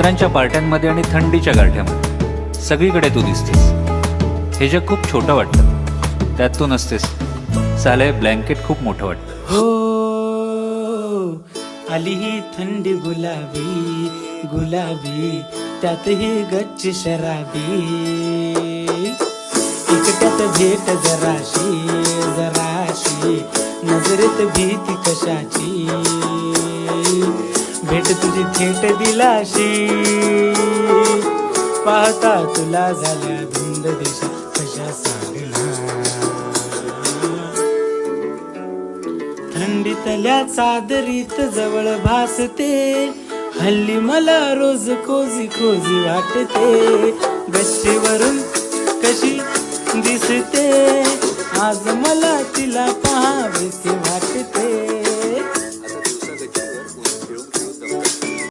मित्रांच्या पार्ट्यांमध्ये आणि थंडीच्या गारठ्यामध्ये सगळीकडे तू दिसतेस. हे जग खूप छोटं वाटतं, त्यात तू नसतेस. साले ब्लँकेट खूप मोठं वाटतं. हो आली ही थंडी गुलाबी गुलाबी, त्यातही गच्च शराबी. एकट्यात भेट जराशी जराशी, नजरेत भीती कशाची. भेट तुझी थेट दिलाशी, पाहता तुला झाल्या धुंद दिशा कशा सांगणार. थंडीतल्या चादरीत जवळ भासते, हल्ली मला रोज कोजी कोजी वाटते. गच्चीवरून कशी दिसते, आज मला तिला पाहावीशी वाटते.